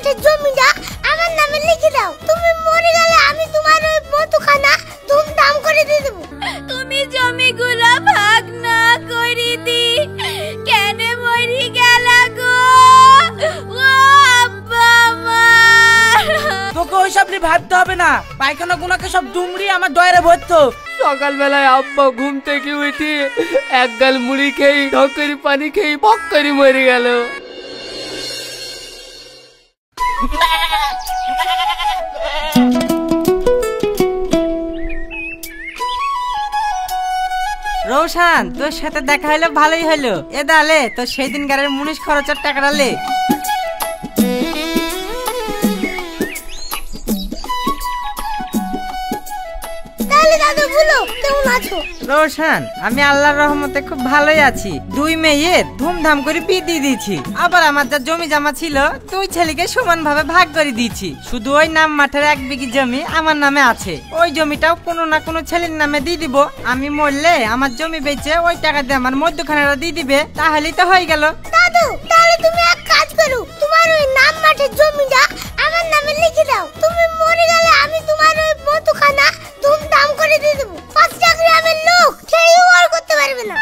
মাঠের জমিটা আমার নামে লিখে দাও। তুমি মরে গেলে আমি তোমার ওই মধুখানা ধুমধাম করে দিয়ে দেবো। তুমি জমিগুলো ভাগ না করে দি কেন মরি গেল গো ও আব্বা আমার। তোকে ওইসব নিয়ে ভাবতে হবে না, পায়খানা গুনাকে সব দুমড়ি আমার দয়ারে ভরতো। সকালবেলায় আব্বা ঘুম থেকে উঠে এক গাল মুড়ি খেয়ে ঢকরি পানি খেয়ে বক করে মরে গেল। রোশান, তোর সাথে দেখা হলো ভালোই হলো। এ দালে তোর সেই দিন গাড়ির মুনিশ খরচের টাকাটা লে। রোশান, আমি আল্লাহর রহমতে খুব ভালোই আছি। 2 মেয়ের ধুমধাম করে বিয়ে দিয়ে দিয়েছি। আবার আমার যা জমি জমা ছিল 2 ছেলেকে সমান ভাবে ভাগ করে দিয়েছি। শুধু ওই নাম মাঠের 1 বিঘি জমি আমার নামে আছে। ওই জমিটাও কোনো না কোনো ছেলের নামে দিয়ে দিব। আমি মরলে আমার জমি বেচে ওই টাকা দিয়ে আমার মধ্যখানেরা দিয়ে দিবে, তাহলেই তো হয়ে গেল। দাদু, তাহলে তুমি এক কাজ করো, তোমার ওই নাম মাঠের জমিটা আমার নামে লিখে দাও। তুমি মরে গেলে আমি তোমার ওই মধুখানা ধুমধাম করে দিয়ে দেবো। 5 গ্রামের লোক কেউ আর করতে পারবে না।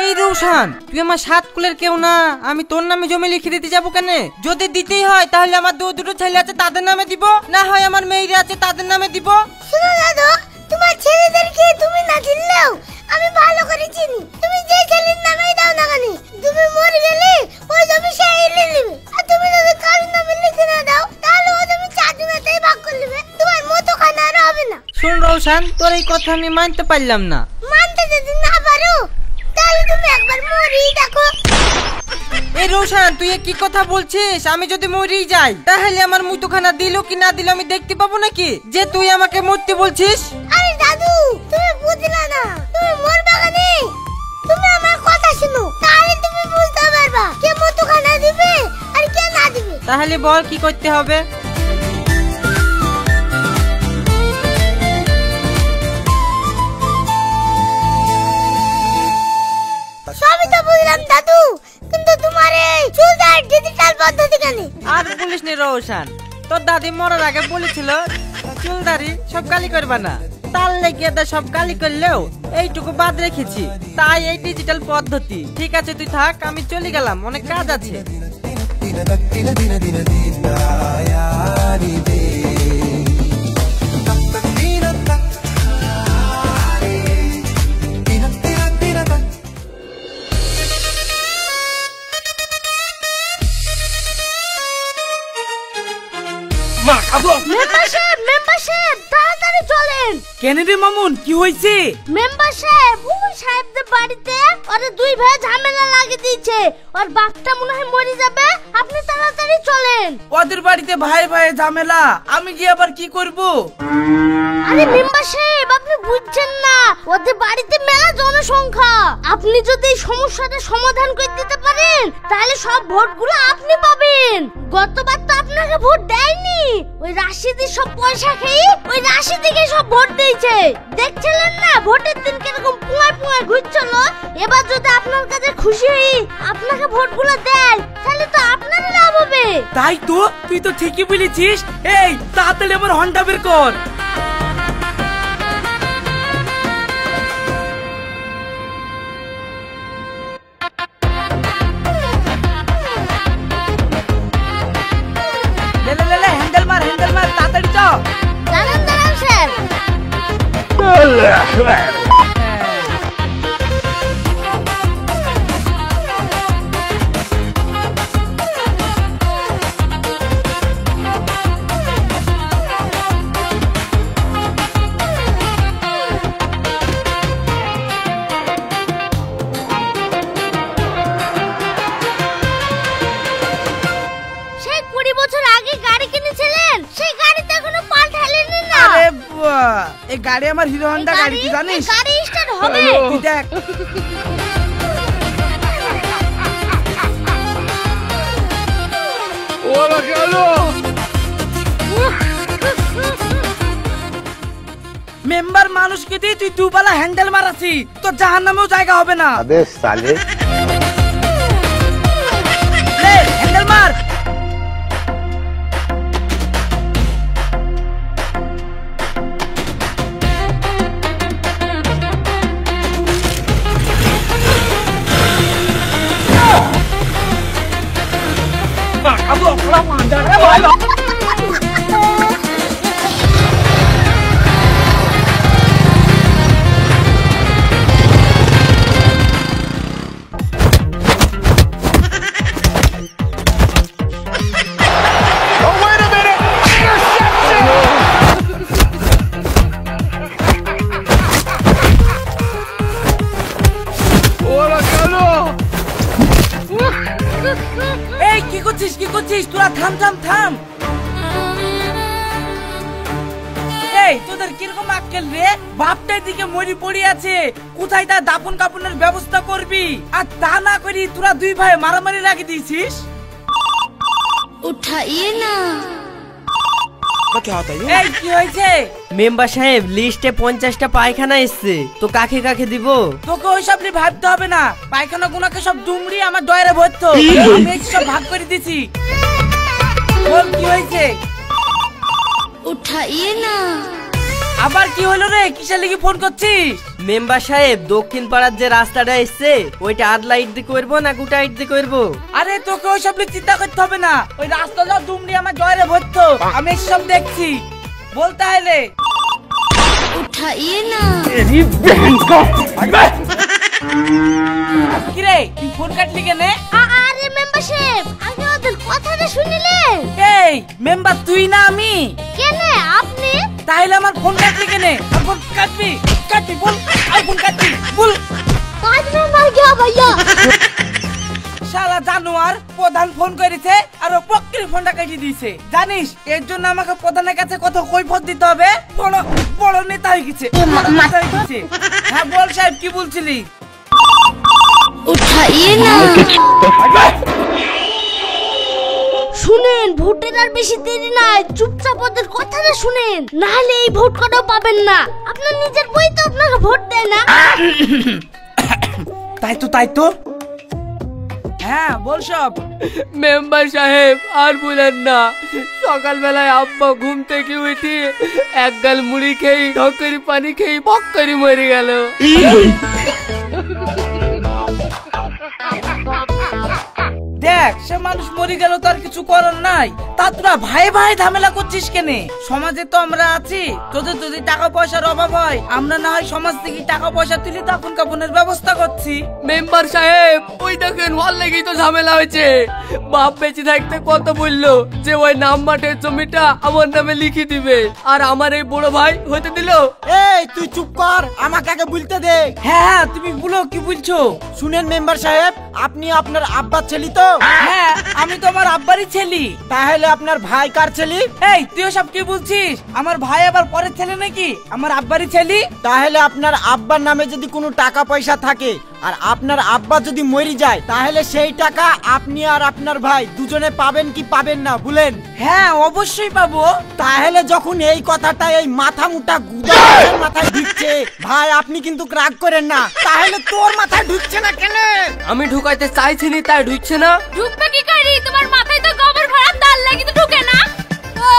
এই রোশান, তুই আমার 7 কুলের কেউ না, আমি তোর নামে জমি লিখে দিতে যাবো কেন? যদি দিতেই হয় তাহলে আমার 2 ছেলে আছে তাদের নামে দিব, না হয় আমার মেয়েরা আছে তাদের নামে দিব। শুনো দাদু, তোমার ছেলেদেরকে তুমি না দিলেও আমি ভালো করে চিনি। তুমি যে ছেলের নামেই দাও না কেন, তুমি মরে গেলে ওই জমি সে এলে নেবে। আর তুমি যদি কারোর নামে লিখে না দাও তাহলে ওই জমি 4 জনেতেই ভাগ করে নেবে, তোমার মধুখানা আর হবে না। শুন রোশান, তোর এই কথা আমি মানতে পারলাম না। মানতে যদি না পারো তাহলে তুমি একবার মরেই দেখো। এই রোশান, তুই কি কথা বলছিস? আমি যদি মরেই যাই তাহলে আমার মধুখানা দিল কি না দিল আমি দেখতে পাবো নাকি, যে তুই আমাকে মরতে বলছিস? আরে দাদু, তুমি বুঝলা না, তুমি মরবা কেন? তুমি আমার কথা শুনো, তাহলে তুমি বুঝতে পারবা কে মধুখানা দিবে আর কে না দিবে। তাহলে বল কি করতে হবে? সবই তো বুঝলাম দাদু, কিন্তু তোমার এই চুলদার ডিজিটাল পদ্ধতি কেন? আর বলিস নি রোশান, তোর দাদি মরার আগে বলেছিল চুলদারি সব গালি করবা না। তার লেগে সব গালি করলেও এইটুকু বাদ রেখেছি, তাই এই ডিজিটাল পদ্ধতি। ঠিক আছে তুই থাক, আমি চলে গেলাম, অনেক কাজ আছে। মেম্বারশিপ তাড়াতাড়ি চলেন। কেন রে মামুন, কি হয়েছে? মেম্বারশিপ ওই সাহেবদের বাড়িতে ওরা 2 ভাই ঝামেলা লাগিয়ে দিয়েছে, ওর বাপটা মনে হয় মরে যাবে। আপনি তাড়াতাড়ি চলেন। ওদের বাড়িতে ভাই ভাই ঝামেলা, আমি গিয়ে আবার কি করব? আরে মেম্বারশিপ আপনি বুঝছেন না, ওদের বাড়িতে মেলা জনসংখ্যা। আপনি যদি এই সমস্যাটা সমাধান করে দিতে পারেন তাহলে সব ভোটগুলো আপনি পাবেন। গতবার তো আপনাকে ভোট দেয়নি, ওই রাশিদির সব পয়সা খেয়ে ওই রাশিদিকে সব ভোট দিয়েছে। দেখছিলেন না ভোটের দিন কিরকম পুয়ায় পুয়ায় ঘুরছিল। এবার যদি আপনার কাছে খুশি হই আপনাকে ভোটগুলো দেয় তাহলে তো আপনারই লাভ হবে। তাই তো, তুই তো ঠিকই বলেছিস। এই তাড়াতাড়ি আমার হন্ডা বের কর। হ্যান্ডেল মার তাড়াতাড়ি চ। দাঁড়ান স্যার। সেই 20 বছর আগে গাড়ি কিনেছিলেন, সেই গাড়িতে এখনো পাল্টালেন না। আরে এই গাড়ি আমার হিরো হন্ডা গাড়ি, তুই জানিস? গাড়ি স্টার্ট হবে। তুই দেখ। ওরা গেল। মেম্বার মানুষকে দিয়ে তুই 2 বেলা হ্যান্ডেল মারাছি, তোর জাহান্নামেও জায়গা হবে না। আবে সালে, হ্যান্ডেল মার। এই কি করছিস তোরা থাম। এই তোদের কিরকম আক্কেল রে? বাপটার দিকে মরি পড়ে আছে, কোথায় তার দাপন কাপনের ব্যবস্থা করবি, আর তা না করি তোরা দুই ভাই মারামারি লাগিয়ে দিয়েছিস। উঠাইয়ে না। এই কি হয়েছে? মেম্বার সাহেব লিস্টে 50টা পায়খানা এসছে, তো কাকে কাকে দিব? তোকে ওইসব নিয়ে ভাবতে হবে না, পায়খানা গুনাকে সব দুমড়ি আমার ডয়ারে ভরতো, আমি সব ভাগ করে দিছি। বল কি হয়েছে? উঠাইয়ে না। আবার কি হলো রে? কিসের লাগি ফোন করছিস? মেম্বার সাহেব দক্ষিণ পাড়ার যে রাস্তাটা এসছে ওইটা আদলা ইট দিয়ে করবো না গোটা ইট দিয়ে করবো? আরে তোকে ওইসব নিয়ে চিন্তা করতে হবে না, ওই রাস্তাটা দুমড়ি আমার ডয়ারে ভরতো, আমি সব দেখছি। বল তাহলে। উঠাইয়ে না। কিরে তুই ফোন কাটলি কেনে? আরে মেম্বার সাহেব, আগে ওদের কথাটা শুনিলে? এই মেম্বার তুই না আমি? কেনে আপনি? তাহলে আমার ফোন কাটলি কেনে? আর ফোন কাটবি বল, আর ফোন কাটবি বল। কাটবে মার গিয়া ভাইয়া। শালা জানোয়ার, প্রধান ফোন করেছে আর ও পক্কির ফোনটা কেটে দিয়েছে। জানিস এর জন্য আমাকে প্রধানের কাছে কত কৈফিয়ত দিতে হবে? বড় নেতা হয়ে গেছে। হ্যাঁ বল সাহেব, কি বলছিলি? উঠাইয়ে না। শুনেন, ভোটের আর বেশি দেরি নাই, চুপচাপ ওদের কথাটা শুনেন, নাহলে এই ভোট কটাও পাবেন না। আপনার নিজের বই তো আপনাকে ভোট দেয় না। তাই তো। হ্যাঁ বল সব। মেম্বার সাহেব আর বলেন না, সকালবেলায় আব্বা ঘুম থেকে উঠে এক গাল মুড়ি খেয়ে ঢকরি পানি খেয়ে বক্করি মরে গেল। দেখ, সে মানুষ মরে গেল, তার কিছু করার নাই। তা তোরা ভাই ঝামেলা করছিস কেনে? সমাজে তো আমরা আছি, তোদের যদি টাকা পয়সার অভাব হয়, আমরা না হয় সমাজ থেকে টাকা পয়সা তুলি দাফন কাফনের ব্যবস্থা করছি। মেম্বার সাহেব ওই দেখেন ওর লেগেই তো ঝামেলা হয়েছে। বাপ বেঁচে থাকতে কত বললো যে ওই নাম মাঠের জমিটা আমার নামে লিখে দিবে, আর আমার এই বড় ভাই হতে দিল। এই তুই চুপ কর, আমাকে আগে বলতে দে। হ্যাঁ তুমি বলো, কি বলছো? শুনেন মেম্বার সাহেব, আপনি আপনার আব্বার ছেলে তো? হ্যাঁ আমি তো আমার আব্বারই ছেলে। তাহলে আপনার ভাই কার ছেলে? এই তুই সব কি বলছিস? আমার ভাই আবার পরের ছেলে নাকি? আমার আব্বারই ছেলে। তাহলে আপনার আব্বার নামে যদি কোনো টাকা পয়সা থাকে আর আপনার আব্বা যদি মরে যায়, তাহলে সেই টাকা আপনি আর আপনার ভাই দুজনে পাবেন কি পাবেন না বলেন? হ্যাঁ অবশ্যই পাবো। তাহলে যখন এই কথাটা এই মাথা মুটা গুদা মাথায় ঢুকছে, ভাই আপনি কিন্তু রাগ করেন না, তাহলে তোর মাথায় ঢুকছে না কেন? আমি ঢুকাইতে চাইছিনি তাই ঢুকছে না। ঢুকবে কি করি? তোমার মাথায় তো গোবর ভরা, তার লাগি তো ঢুকে না। ও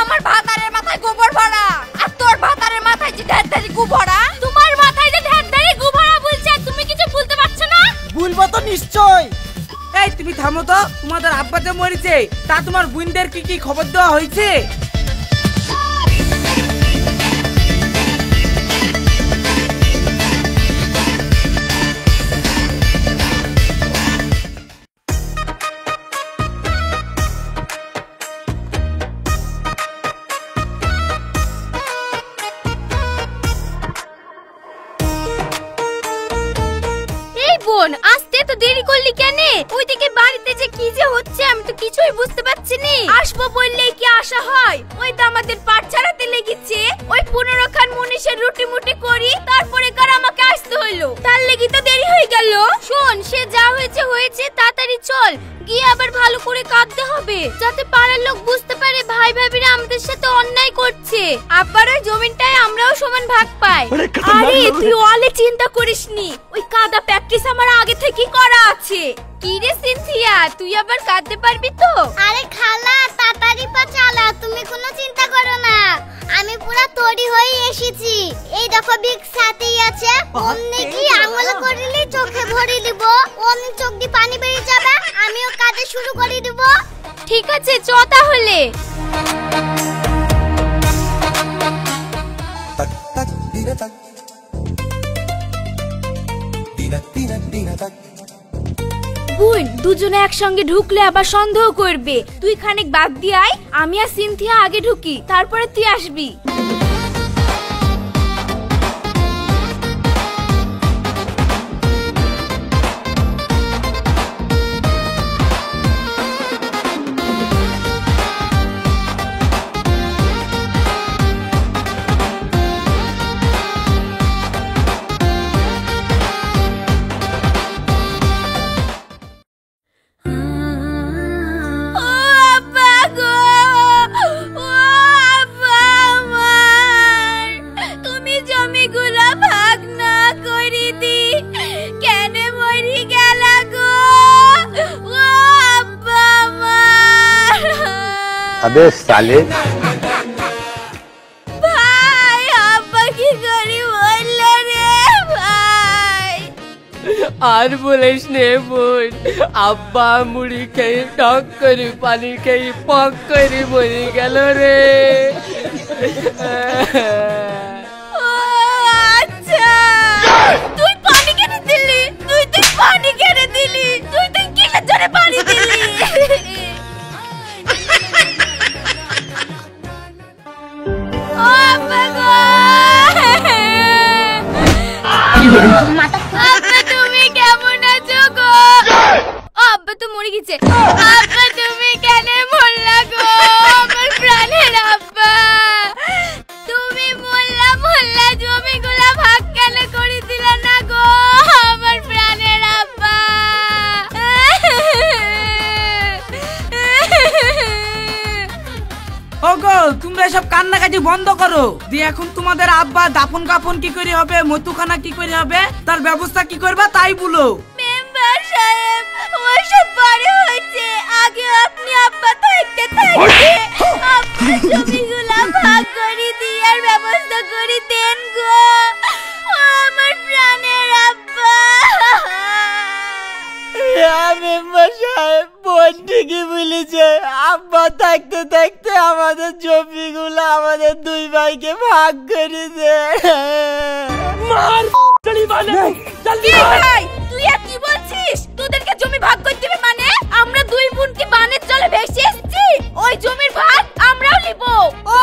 আমার ভাতারের মাথায় গোবর ভরা, আর তোর ভাতারের মাথায় যে ঢেরধারি গু ভরা। তোমার মাথায় যে ঢেরধারি গু ভরা বলছে, তুমি কিছু বলতে পারছো না? বলবো তো নিশ্চয়। এই তুমি থামো তো, তোমাদের আব্বা যে মরেছে তা তোমার বোনদের কি খবর দেওয়া হয়েছে? বোন, আসতে তো দেরি করলি কেন? ওইদিকে বাড়িতে যে কি যে হচ্ছে আমি তো কিছুই বুঝতে পারছি না। আসবো বললেই কি আসা হয়? ওই তো আমাদের পাট ছাড়াতে লেগেছে, ওই 15 খান মুনিশের রুটি মুটি করি, তারপরে কার আমাকে আসতে হইলো, তার লেগে তো দেরি হয়ে গেল। শোন, সে যা হয়েছে হয়েছে, তাড়াতাড়ি চল, গিয়ে আবার ভালো করে কাঁদতে হবে, যাতে পাড়ার লোক বুঝতে পারে ভাই ভাবিরা আমাদের সাথে অন্যায় করছে। আবার ওই জমিনটায় আমরাও সমান ভাগ পাই। আরে তুই ওয়ালে চিন্তা করিসনি, ওই কাদা প্র্যাকটিস আমার আগে থেকেই করা আছে। কি রে সিনথিয়া, তুই আবার কাঁদতে পারবি তো? আরে খালা, তাড়াতাড়ি পা চালা, তুমি কোনো চিন্তা করো না, আমি পুরো তৈরি হয়ে এসেছি। এই দেখো বিগ সাথেই আছে, অমনি কি আঙুল করিলি চোখে ভরি দিব, অমনি চোখ দিয়ে পানি বেরিয়ে যাবে, আমিও কাঁদতে শুরু করে দিব। ঠিক আছে চ তাহলে। বোন, দুজনে একসঙ্গে ঢুকলে আবার সন্দেহ করবে। তুই খানিক বাদ দিয়ে আয়, আমি আর সিনথিয়া আগে ঢুকি, তারপরে তুই আসবি। अबे साले ভাই, আব্বা কি করি বললে রে ভাই। আর বলিস নে বোন, আব্বা মুড়ি খেয়ে টক করে পানি খেয়ে পক করে মরে গেল রে। ও আচ্ছা, তুই পানি কেন দিলি? তুই পানি কেন দিলি? তুই কিসের জন্য পানি দিলি? আব্বা তুমি কেমন আছো গো? আব্বা তো মরে গেছে। আব্বা তুমি কেন মরলা গো? আমার প্রাণের আব্বা, তুমি মরলা জমিগুলা ভাগ কেন করে দিলা না গো? আমার প্রাণের আব্বা। ওগো, তোমরা সব কান্নাকাটি বন্ধ করো। দিয়ে এখন তোমাদের আব্বা দাফন কাফন কি করে হবে, মতুখানা কি করে হবে, তার ব্যবস্থা কি করবা তাই বলো। মেম্বার সাহেব, ওসব পরে হয়েছে, আগে আপনি আব্বা থাকতে আপনার জমিগুলা ভাগ করে দিয়ার ব্যবস্থা করে দেন গো। আমার প্রাণের আব্বা। মেম্বার সাহেব, বোন ঠিকই বলেছে। আব্বা থাকতে থাকতে আমাদের জমিগুলো আমাদের দুই ভাইকে ভাগ করে দে। তুই আর কি বলছিস? তোদেরকে জমি ভাগ করে দিবে মানে? আমরা দুই বোন কি বানের জলে ভেসে এসেছি? ওই জমির ভাগ আমরাও নিব। ও,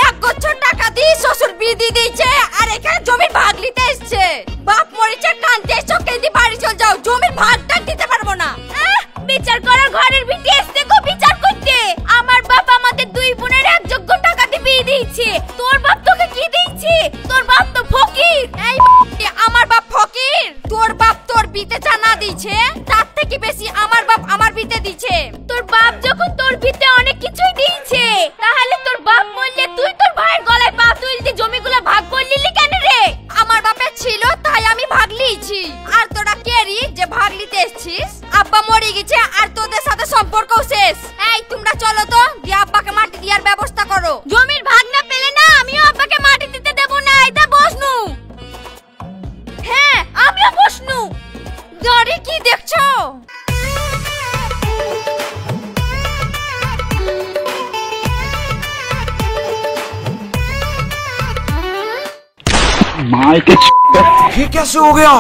এক গুচ্ছ টাকা দিয়ে শ্বশুর বিয়ে দিয়ে দিয়েছে আর এখানে জমির ভাগ নিতে এসেছে। বাপ মরেছে, কানতে এসছো, কেঁদে বাড়ি চল যাও, জমির ভাগটা দিতে পারবো না। বিচার করার ঘরের ভিতরে এসে গো বিচার করতে। আমার বাপ আমাদের দুই বোনের এক যোগ্য টাকা দিয়ে বিয়ে দিয়েছে। তোর বাপ তোকে কি দিয়েছে? তোর বাপ তো ফকির। এই আমার বাপ ফকির? তোর বাপ তোর বিতে জানা দিয়েছে, তার থেকে বেশি আমার বাপ আমার বিতে দিয়েছে। তোর বাপ যখন তোর বিতে অনেক কিছুই দিয়েছে, তাহলে তোর বাপ মরলে তুই তোর ভাইয়ের গলায় পা তুলতে জমিগুলো ভাগ করলি কেন রে? আমার বাপের ছিল তাই আমি ভাগ লিয়েছি। আর তোরা কেরি যে ভাগ নিতে এসেছিস? আব্বা মরে গেছে আর তোদের সাথে সম্পর্ক শেষ। এই তোমরা চলো তো, দিয়ে আব্বাকে মাটি দেওয়ার ব্যবস্থা করো। জমির ভাগ না পেলে না আমিও আব্বাকে মাটি দিতে দেব না। এটা বসনু। হ্যাঁ, আমিও বসনু। দাঁড়ি কি দেখছো? ये कैसे हो गया?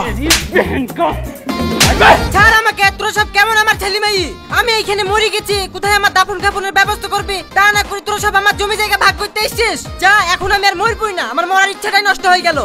ছাড় আমাকে, তোরা সব কেমন আমার ছেলে মেয়ে? আমি এইখানে মরে গেছি, কোথায় আমার দাফন কাফনের ব্যবস্থা করবি? তা না করে তোরা সব আমার জমি জায়গা ভাগ করতে এসেছিস। যা, এখন আমি আর মরবই না, আমার মরার ইচ্ছাটাই নষ্ট হয়ে গেল।